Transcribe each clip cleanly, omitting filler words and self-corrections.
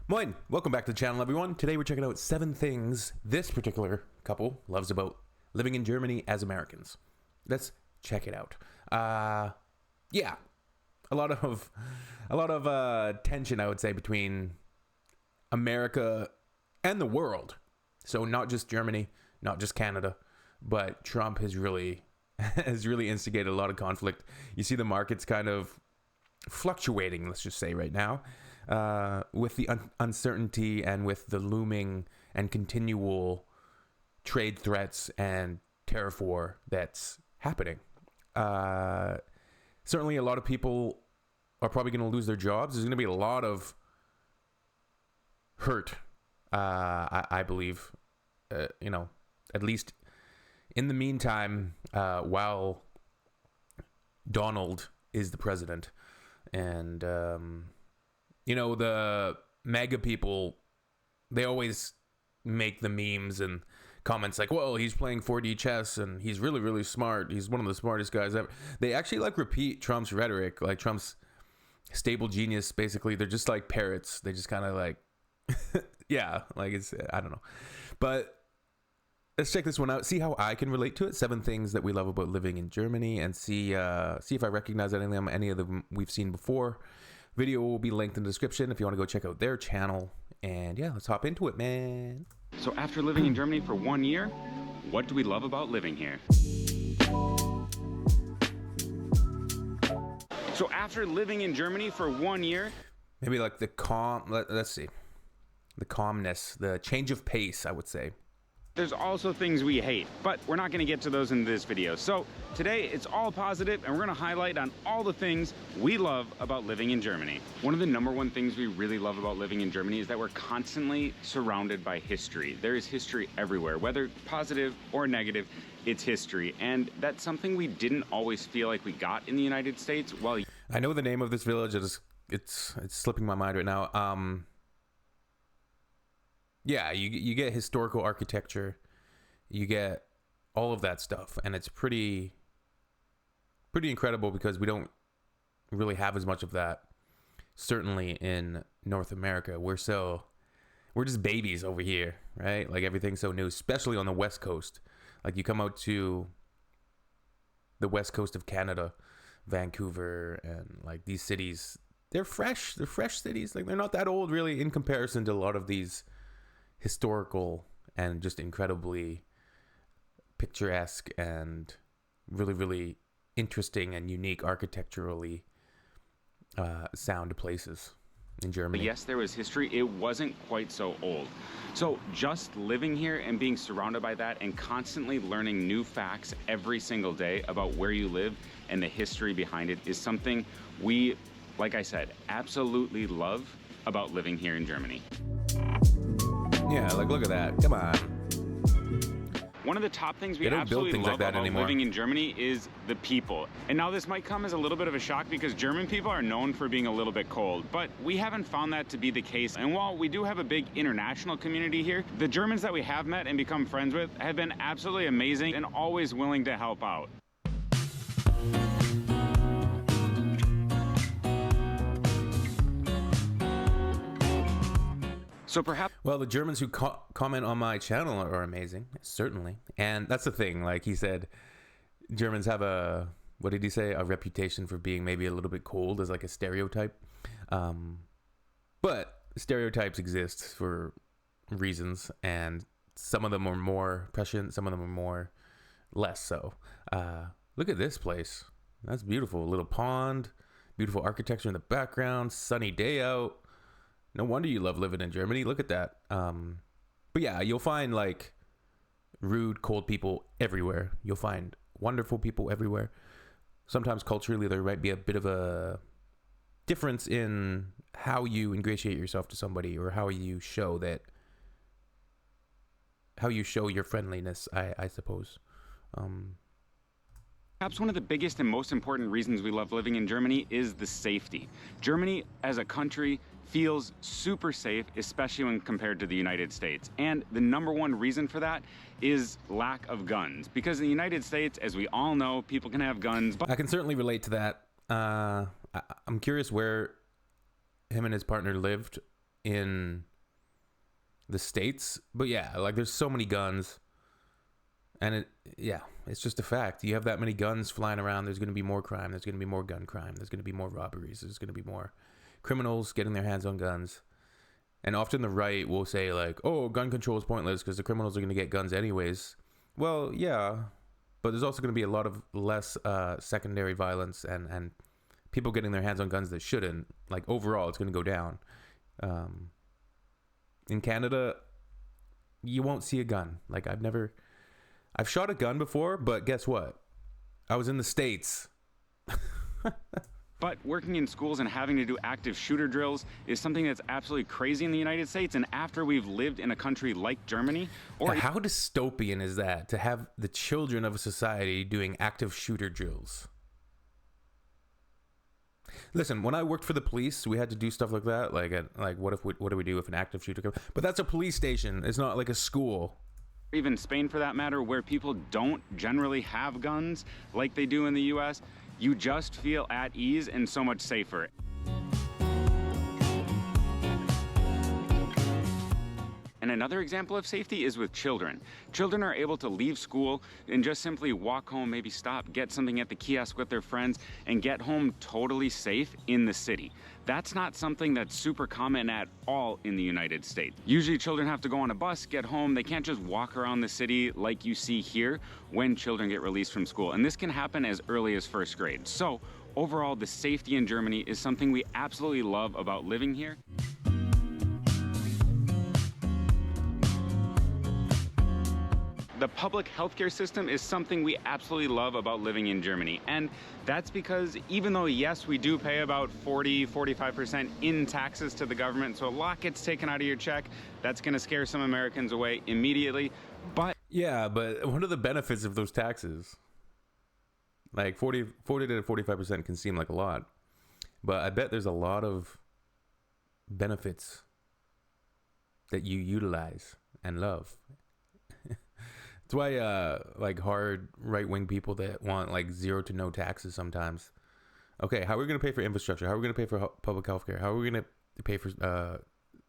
Moin! Welcome back to the channel, everyone. Today we're checking out 7 things this particular couple loves about living in Germany as Americans. Let's check it out. Yeah, a lot of tension, I would say, between America and the world. So not just Germany, not just Canada, but Trump has really instigated a lot of conflict. You see the markets kind of fluctuating, let's just say right now. With the uncertainty and with the looming and continual trade threats and tariff war that's happening. Certainly a lot of people are probably going to lose their jobs. There's going to be a lot of hurt, I believe, at least in the meantime, while Donald is the president. And, the MAGA people, they always make the memes and comments like, well, he's playing 4D chess and he's really, really smart. He's one of the smartest guys ever. They actually repeat Trump's rhetoric, like Trump's stable genius. Basically, they're just like parrots. They just kind of yeah, I don't know. But let's check this one out. See how I can relate to it. 7 things that we love about living in Germany, and see if I recognize any of them we've seen before. Video will be linked in the description if you want to go check out their channel. And yeah, let's hop into it, man. So after living in Germany for 1 year, what do we love about living here? So after living in Germany for 1 year, maybe like the let's see, the calmness, the change of pace, I would say. There's also things we hate, but we're not going to get to those in this video. So today it's all positive, and we're going to highlight on all the things we love about living in Germany. One of the #1 things we really love about living in Germany is that we're constantly surrounded by history. There is history everywhere, whether positive or negative, it's history. And that's something we didn't always feel like we got in the United States. Well, I know the name of this village. It's slipping my mind right now. Yeah, you get historical architecture, you get all of that stuff, and it's pretty incredible because we don't really have as much of that. Certainly in North America, we're just babies over here, right? Like everything's so new, especially on the West Coast. Like you come out to the West Coast of Canada, Vancouver, and like these cities, they're fresh cities. Like they're not that old really in comparison to a lot of these historical and just incredibly picturesque and really, really interesting and unique architecturally sound places in Germany. Yes, there was history. It wasn't quite so old. So just living here and being surrounded by that and constantly learning new facts every single day about where you live and the history behind it is something we, like I said, absolutely love about living here in Germany. Yeah, look at that. Come on. One of the top things we absolutely love about living in Germany is the people. And now this might come as a little bit of a shock because German people are known for being a little bit cold, but we haven't found that to be the case. And while we do have a big international community here, the Germans that we have met and become friends with have been absolutely amazing and always willing to help out. So perhaps... Well, the Germans who comment on my channel are amazing, certainly. And that's the thing, like he said, Germans have what did he say? A reputation for being maybe a little bit cold as like a stereotype. But stereotypes exist for reasons, and some of them are more prescient, some of them are more less so. Look at this place. That's beautiful. A little pond, beautiful architecture in the background, sunny day out. No wonder you love living in Germany. Look at that. But yeah, you'll find like rude, cold people everywhere. You'll find wonderful people everywhere. Sometimes culturally there might be a bit of a difference in how you ingratiate yourself to somebody or how you show your friendliness, I suppose. Perhaps one of the biggest and most important reasons we love living in Germany is the safety. Germany as a country feels super safe, especially when compared to the United States. And the #1 reason for that is lack of guns. Because in the United States, as we all know, people can have guns. But I can certainly relate to that. I'm curious where him and his partner lived in the States. But yeah, like there's so many guns, and it's just a fact. You have that many guns flying around, there's going to be more crime, there's going to be more gun crime, there's going to be more robberies, there's going to be more criminals getting their hands on guns. And often the right will say like, oh, gun control is pointless because the criminals are going to get guns anyways. Well, yeah, but there's also going to be a lot of less secondary violence and people getting their hands on guns that shouldn't. Like overall, it's going to go down. In Canada, you won't see a gun. Like I've shot a gun before, but guess what? I was in the States. But working in schools and having to do active shooter drills is something that's absolutely crazy in the United States. And after we've lived in a country like Germany, or how dystopian is that to have the children of a society doing active shooter drills? Listen, when I worked for the police, we had to do stuff like that. Like what do we do if an active shooter comes? But that's a police station. It's not like a school. even Spain for that matter, where people don't generally have guns like they do in the US, you just feel at ease and so much safer. And another example of safety is with children. Children are able to leave school and just simply walk home, maybe stop, get something at the kiosk with their friends, and get home totally safe in the city. That's not something that's super common at all in the United States. Usually children have to go on a bus, get home. They can't just walk around the city like you see here when children get released from school. And this can happen as early as first grade. So overall, the safety in Germany is something we absolutely love about living here. The public healthcare system is something we absolutely love about living in Germany. And that's because even though, yes, we do pay about 40–45% in taxes to the government, so a lot gets taken out of your check, that's gonna scare some Americans away immediately. But yeah, but what are the benefits of those taxes? Like 40 to 45% can seem like a lot, but I bet there's a lot of benefits that you utilize and love. That's why like hard right-wing people that want like zero to no taxes sometimes. Okay, how are we going to pay for infrastructure? How are we going to pay for public health care? How are we going to pay for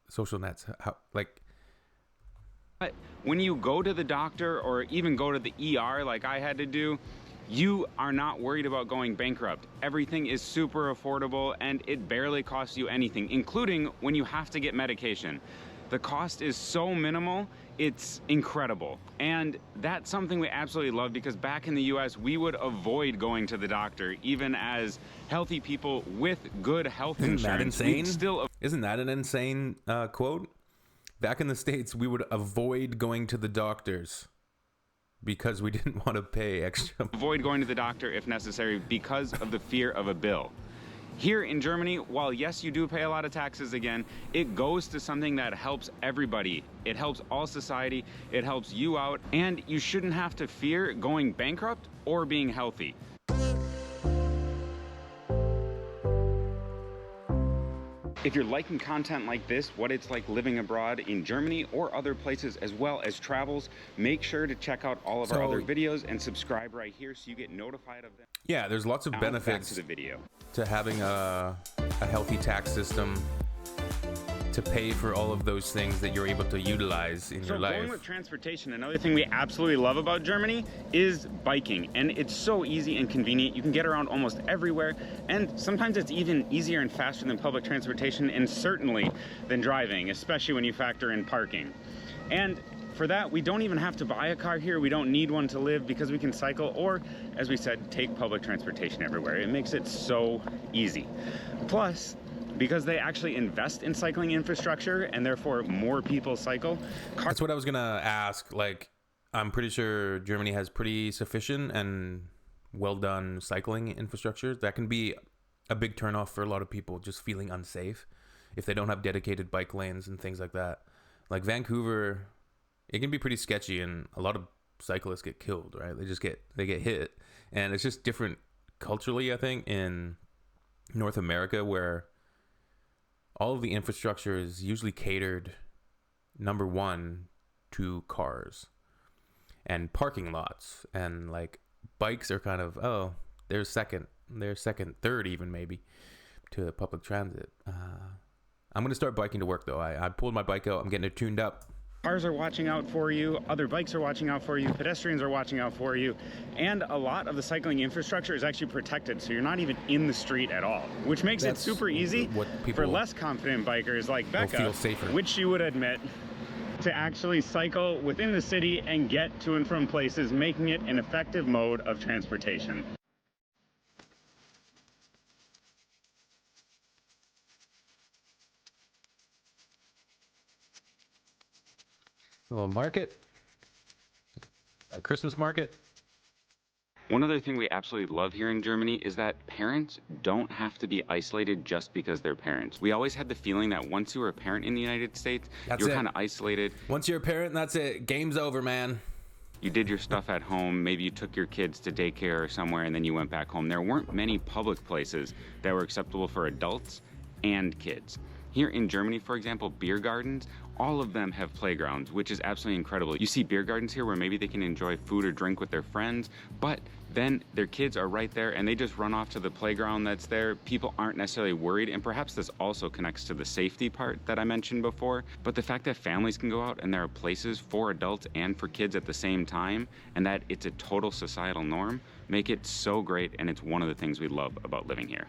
social nets? But when you go to the doctor or even go to the ER like I had to do, you are not worried about going bankrupt. Everything is super affordable and it barely costs you anything, including when you have to get medication. The cost is so minimal, it's incredible. And that's something we absolutely love, because back in the US, we would avoid going to the doctor, even as healthy people with good health insurance. Isn't that an insane quote? Back in the States, we would avoid going to the doctors because we didn't want to pay extra. Avoid going to the doctor if necessary because of the fear of a bill. Here in Germany, while yes, you do pay a lot of taxes again, it goes to something that helps everybody. It helps all society, it helps you out, and you shouldn't have to fear going bankrupt or being healthy. If you're liking content like this, what it's like living abroad in Germany or other places, as well as travels, make sure to check out all of our other videos and subscribe right here so you get notified of them. Yeah, there's lots of benefits to the video. To having a healthy tax system to pay for all of those things that you're able to utilize in your life. So going with transportation, another thing we absolutely love about Germany is biking. And it's so easy and convenient. You can get around almost everywhere. And sometimes it's even easier and faster than public transportation, and certainly than driving, especially when you factor in parking. And for that, we don't even have to buy a car here. We don't need one to live because we can cycle or, as we said, take public transportation everywhere. It makes it so easy. Plus, because they actually invest in cycling infrastructure and therefore more people cycle. That's what I was gonna ask. Like, I'm pretty sure Germany has pretty sufficient and well done cycling infrastructure. That can be a big turnoff for a lot of people, just feeling unsafe if they don't have dedicated bike lanes and things like that. Like Vancouver, it can be pretty sketchy, and a lot of cyclists get killed, right? They get hit, and it's just different culturally, I think, in North America, where all of the infrastructure is usually catered, number one, to cars and parking lots, and like bikes are kind of, they're second, third even maybe to public transit. I'm going to start biking to work, though. I pulled my bike out. I'm getting it tuned up. Cars are watching out for you, other bikes are watching out for you, pedestrians are watching out for you, and a lot of the cycling infrastructure is actually protected, so you're not even in the street at all, which makes it super easy for less confident bikers like Becca, feel safer. which she would admit, to actually cycle within the city and get to and from places, making it an effective mode of transportation. A little market. A Christmas market. One other thing we absolutely love here in Germany is that parents don't have to be isolated just because they're parents. We always had the feeling that once you were a parent in the United States, you're kind of isolated. Once you're a parent, that's it. Game's over, man. You did your stuff at home, maybe you took your kids to daycare or somewhere and then you went back home. There weren't many public places that were acceptable for adults and kids. Here in Germany, for example, beer gardens, all of them have playgrounds, which is absolutely incredible. You see beer gardens here where maybe they can enjoy food or drink with their friends, but then their kids are right there and they just run off to the playground that's there. People aren't necessarily worried, and perhaps this also connects to the safety part that I mentioned before, but the fact that families can go out and there are places for adults and for kids at the same time, and that it's a total societal norm, make it so great, and it's one of the things we love about living here.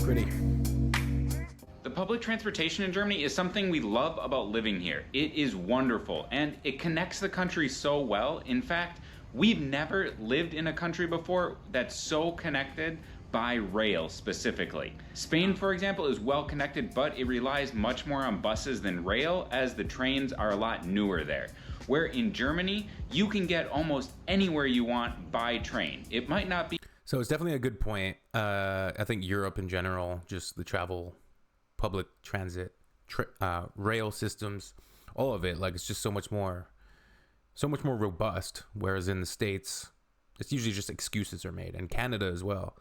Pretty. The public transportation in Germany is something we love about living here. It is wonderful and it connects the country so well. In fact, we've never lived in a country before that's so connected by rail specifically. Spain, for example, is well connected, but it relies much more on buses than rail, as the trains are a lot newer there. Where in Germany, you can get almost anywhere you want by train. It might not be. So it's definitely a good point. I think Europe in general, just the travel, public transit, rail systems, all of it, like it's just so much more robust. Whereas in the States, it's usually just excuses are made, and Canada as well.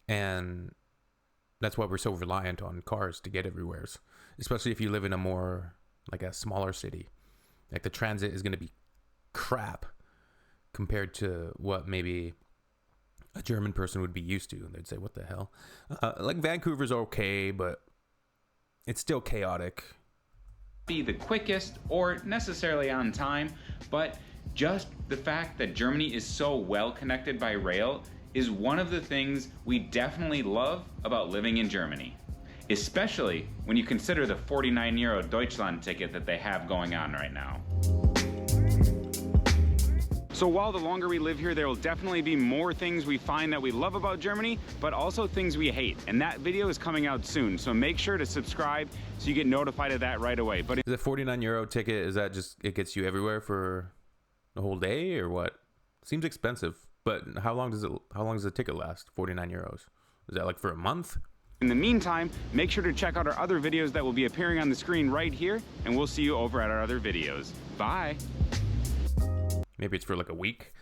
And that's why we're so reliant on cars to get everywhere, especially if you live in a more like a smaller city. Like the transit is going to be crap compared to what maybe a German person would be used to. And they'd say, what the hell? Like Vancouver's okay, but it's still chaotic. Be the quickest or necessarily on time, but just the fact that Germany is so well connected by rail is one of the things we definitely love about living in Germany. Especially when you consider the 49 euro Deutschland ticket that they have going on right now. So while the longer we live here, there will definitely be more things we find that we love about Germany, but also things we hate. And that video is coming out soon, so make sure to subscribe so you get notified of that right away. But the 49 euro ticket, is that just, it gets you everywhere for the whole day or what? Seems expensive, but how long does the ticket last? 49 euros. Is that like for a month? In the meantime, make sure to check out our other videos that will be appearing on the screen right here, and we'll see you over at our other videos. Bye. Maybe it's for like a week.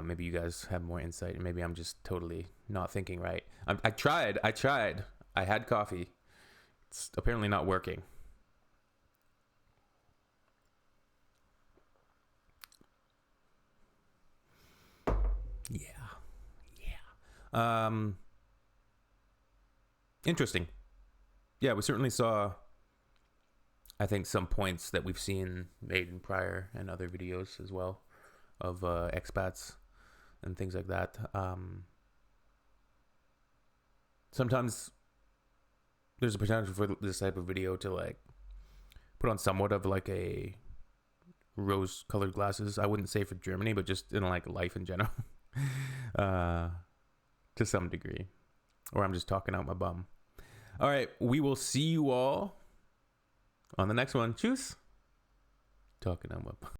Maybe you guys have more insight, and maybe I'm just totally not thinking right. I tried. I had coffee. It's apparently not working. Yeah. Interesting. Yeah, we certainly saw, I think, some points that we've seen made in prior and other videos as well of expats and things like that. Sometimes there's a potential for this type of video to like put on somewhat of like a rose-colored glasses. I wouldn't say for Germany, but just in like life in general, to some degree. Or I'm just talking out my bum. All right, we will see you all on the next one. Tschüss. Talking out my bum.